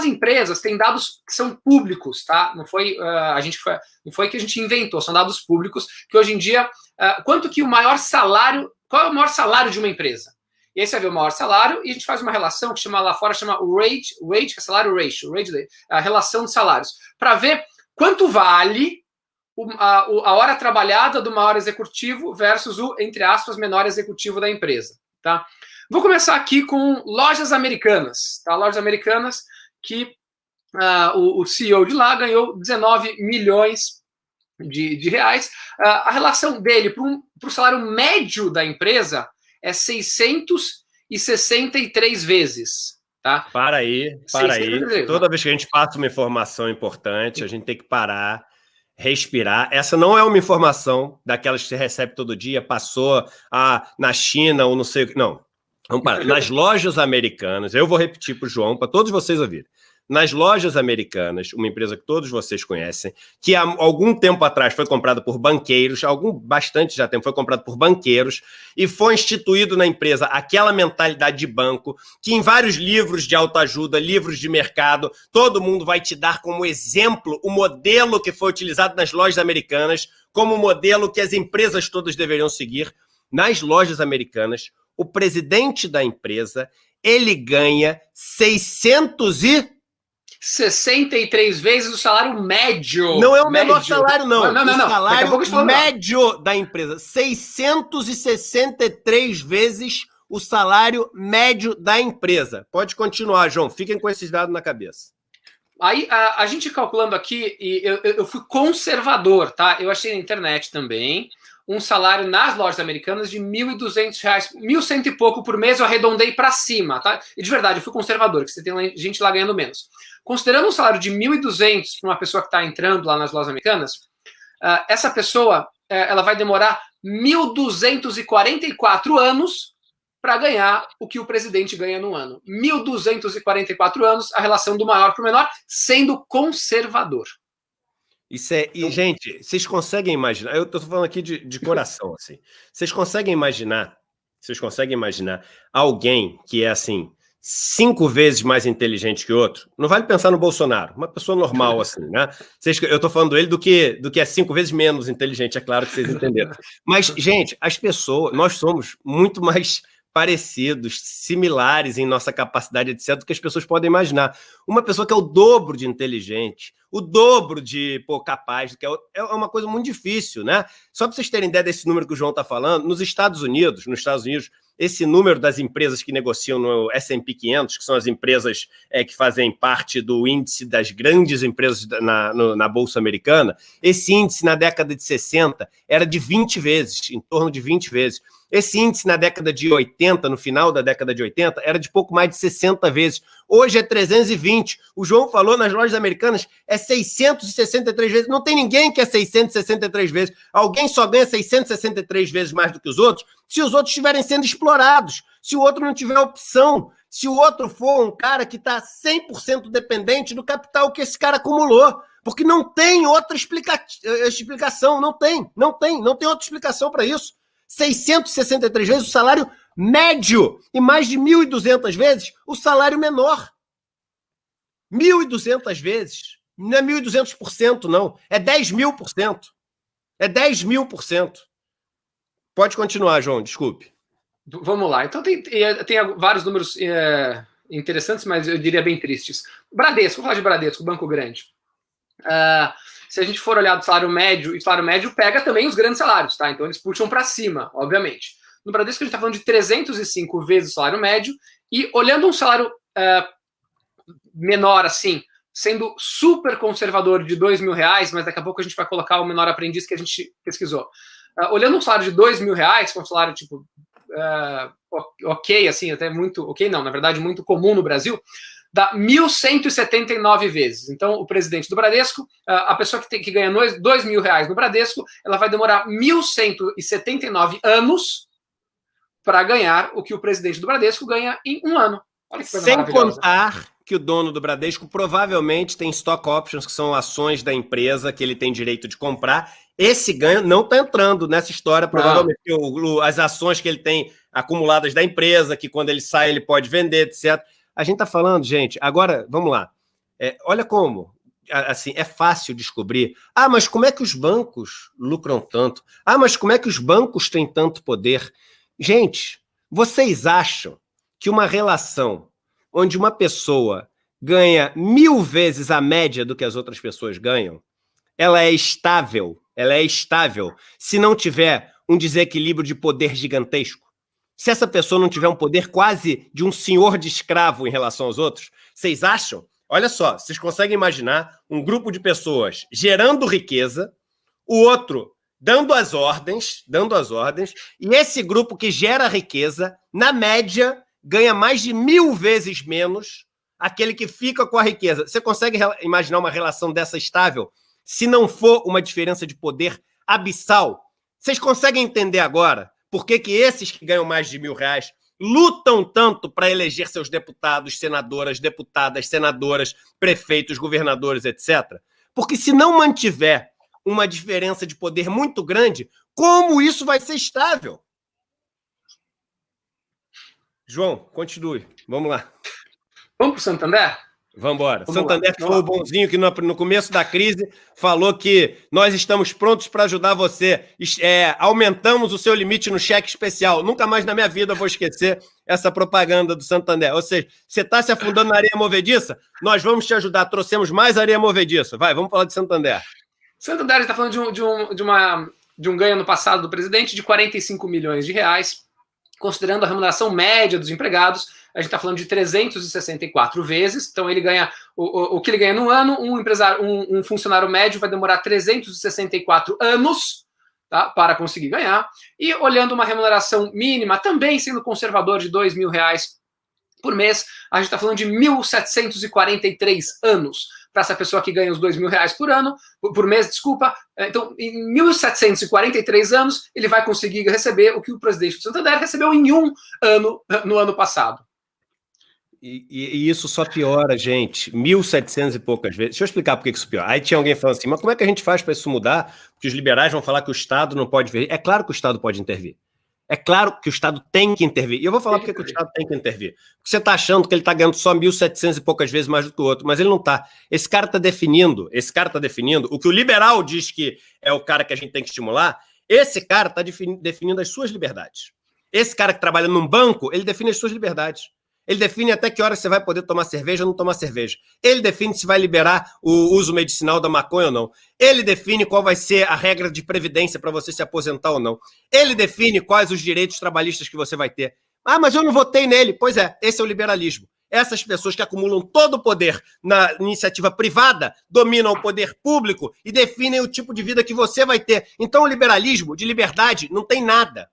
empresas têm dados que são públicos, tá? Não foi, não foi que a gente inventou, são dados públicos que hoje em dia, quanto que o maior salário, qual é o maior salário de uma empresa? E aí você vai ver o maior salário e a gente faz uma relação que chama lá fora, chama rate, que é salário ratio, a relação de salários, para ver quanto vale a hora trabalhada do maior executivo versus o, entre aspas, menor executivo da empresa, tá? Vou começar aqui com Lojas Americanas, tá? Lojas Americanas que o CEO de lá ganhou 19 milhões de reais. A relação dele para o salário médio da empresa é 663 vezes. Tá? Para aí. Toda vez que a gente passa uma informação importante, a gente tem que parar, respirar. Essa não é uma informação daquelas que você recebe todo dia, passou na China ou não sei o que. Não, vamos parar. Nas lojas americanas, eu vou repetir para o João, para todos vocês ouvirem. Nas lojas americanas, uma empresa que todos vocês conhecem, que há algum tempo atrás foi comprada por banqueiros, bastante já tempo foi comprada por banqueiros, e foi instituído na empresa aquela mentalidade de banco, que em vários livros de autoajuda, livros de mercado, todo mundo vai te dar como exemplo o modelo que foi utilizado nas lojas americanas, como o modelo que as empresas todas deveriam seguir. Nas lojas americanas, o presidente da empresa, ele ganha 63 vezes o salário médio. Não é o menor salário, não. Não. O salário médio da empresa. 663 vezes o salário médio da empresa. Pode continuar, João. Fiquem com esses dados na cabeça. Aí, a gente calculando aqui, e eu fui conservador, tá? Eu achei na internet também um salário nas lojas americanas de R$ 1.200, 1.100 e pouco por mês, eu arredondei para cima, tá? E de verdade, eu fui conservador, que você tem gente lá ganhando menos. Considerando um salário de 1.200 para uma pessoa que está entrando lá nas lojas americanas, essa pessoa ela vai demorar 1.244 anos para ganhar o que o presidente ganha no ano. 1.244 anos, a relação do maior para o menor, sendo conservador. Isso é. E, gente, vocês conseguem imaginar? Eu estou falando aqui de coração, assim. Vocês conseguem imaginar alguém que é assim 5 vezes mais inteligente que outro? Não vale pensar no Bolsonaro, uma pessoa normal, assim, né? Eu estou falando dele do que é 5 vezes menos inteligente, é claro que vocês entenderam. Mas, gente, as pessoas, nós somos muito mais parecidos, similares em nossa capacidade, etc., do que as pessoas podem imaginar. Uma pessoa que é o dobro de inteligente, o dobro de capaz, que é uma coisa muito difícil, né? Só para vocês terem ideia desse número que o João está falando, nos Estados Unidos, esse número das empresas que negociam no S&P 500, que são as empresas que fazem parte do índice das grandes empresas na Bolsa Americana, esse índice na década de 60 era de 20 vezes, em torno de 20 vezes. Esse índice na década de 80, no final da década de 80, era de pouco mais de 60 vezes. Hoje é 320. O João falou, nas lojas americanas é 663 vezes. Não tem ninguém que é 663 vezes. Alguém só ganha 663 vezes mais do que os outros se os outros estiverem sendo explorados, se o outro não tiver opção, se o outro for um cara que está 100% dependente do capital que esse cara acumulou. Porque não tem outra explicação. Não tem outra explicação para isso. 663 vezes o salário médio e mais de 1.200 vezes o salário menor. 1.200 vezes. Não é 1.200%, não. É 10.000%. É 10.000%. Pode continuar, João, desculpe. Vamos lá. Então tem vários números interessantes, mas eu diria bem tristes. Bradesco, vamos falar de Bradesco, Banco Grande. Se a gente for olhar do salário médio, e o salário médio pega também os grandes salários, tá? Então eles puxam para cima, obviamente. No Bradesco a gente está falando de 305 vezes o salário médio, e olhando um salário menor assim, sendo super conservador de R$2.000, mas daqui a pouco a gente vai colocar o menor aprendiz que a gente pesquisou. Olhando um salário de R$2.000, que é um salário tipo ok, assim, até muito ok, não, na verdade muito comum no Brasil, dá 1.179 vezes. Então, o presidente do Bradesco, a pessoa que ganha R$2.000 no Bradesco, ela vai demorar 1.179 anos para ganhar o que o presidente do Bradesco ganha em um ano. Olha que coisa maravilhosa. Sem contar que o dono do Bradesco provavelmente tem stock options, que são ações da empresa que ele tem direito de comprar. Esse ganho não está entrando nessa história, provavelmente as ações que ele tem acumuladas da empresa, que quando ele sai ele pode vender, etc. A gente está falando, gente, agora, vamos lá, Olha como, assim, é fácil descobrir. Ah, mas como é que os bancos lucram tanto? Ah, mas como é que os bancos têm tanto poder? Gente, vocês acham que uma relação onde uma pessoa ganha 1000 vezes a média do que as outras pessoas ganham, ela é estável se não tiver um desequilíbrio de poder gigantesco? Se essa pessoa não tiver um poder quase de um senhor de escravo em relação aos outros, vocês acham? Olha só, vocês conseguem imaginar um grupo de pessoas gerando riqueza, o outro dando as ordens, e esse grupo que gera riqueza, na média, ganha mais de 1000 vezes menos aquele que fica com a riqueza. Você consegue imaginar uma relação dessa estável se não for uma diferença de poder abissal? Vocês conseguem entender agora por que esses que ganham mais de R$1.000 lutam tanto para eleger seus deputados, senadoras, deputadas, senadoras, prefeitos, governadores, etc? Porque se não mantiver uma diferença de poder muito grande, como isso vai ser estável? João, continue. Vamos lá. Vamos para o Santander? Vamos embora. Santander foi o bonzinho que no começo da crise falou que nós estamos prontos para ajudar você. Aumentamos o seu limite no cheque especial. Nunca mais na minha vida vou esquecer essa propaganda do Santander. Ou seja, você está se afundando na areia movediça? Nós vamos te ajudar. Trouxemos mais areia movediça. Vai, vamos falar de Santander. Santander está falando de um ganho no passado do presidente de R$45 milhões, considerando a remuneração média dos empregados. A gente está falando de 364 vezes, então ele ganha o que ele ganha no ano. Um funcionário médio vai demorar 364 anos, tá, para conseguir ganhar. E olhando uma remuneração mínima, também sendo conservador, de R$2.000 por mês, a gente está falando de 1.743 anos para essa pessoa que ganha os R$2.000 por mês, desculpa. Então, em 1.743 anos, ele vai conseguir receber o que o presidente do Santander recebeu em um ano, no ano passado. E isso só piora, gente. 1.700 e poucas vezes. Deixa eu explicar por que isso piora. Aí tinha alguém falando assim, mas como é que a gente faz para isso mudar? Porque os liberais vão falar que o Estado não pode intervir. É claro que o Estado pode intervir. É claro que o Estado tem que intervir. E eu vou falar porque que o Estado tem que intervir. Porque você está achando que ele está ganhando só 1.700 e poucas vezes mais do que o outro, mas ele não está. Esse cara está definindo o que o liberal diz que é o cara que a gente tem que estimular. Esse cara está definindo as suas liberdades. Esse cara que trabalha num banco, ele define as suas liberdades. Ele define até que hora você vai poder tomar cerveja ou não tomar cerveja. Ele define se vai liberar o uso medicinal da maconha ou não. Ele define qual vai ser a regra de previdência para você se aposentar ou não. Ele define quais os direitos trabalhistas que você vai ter. Ah, mas eu não votei nele. Pois é, esse é o liberalismo. Essas pessoas que acumulam todo o poder na iniciativa privada dominam o poder público e definem o tipo de vida que você vai ter. Então o liberalismo de liberdade não tem nada.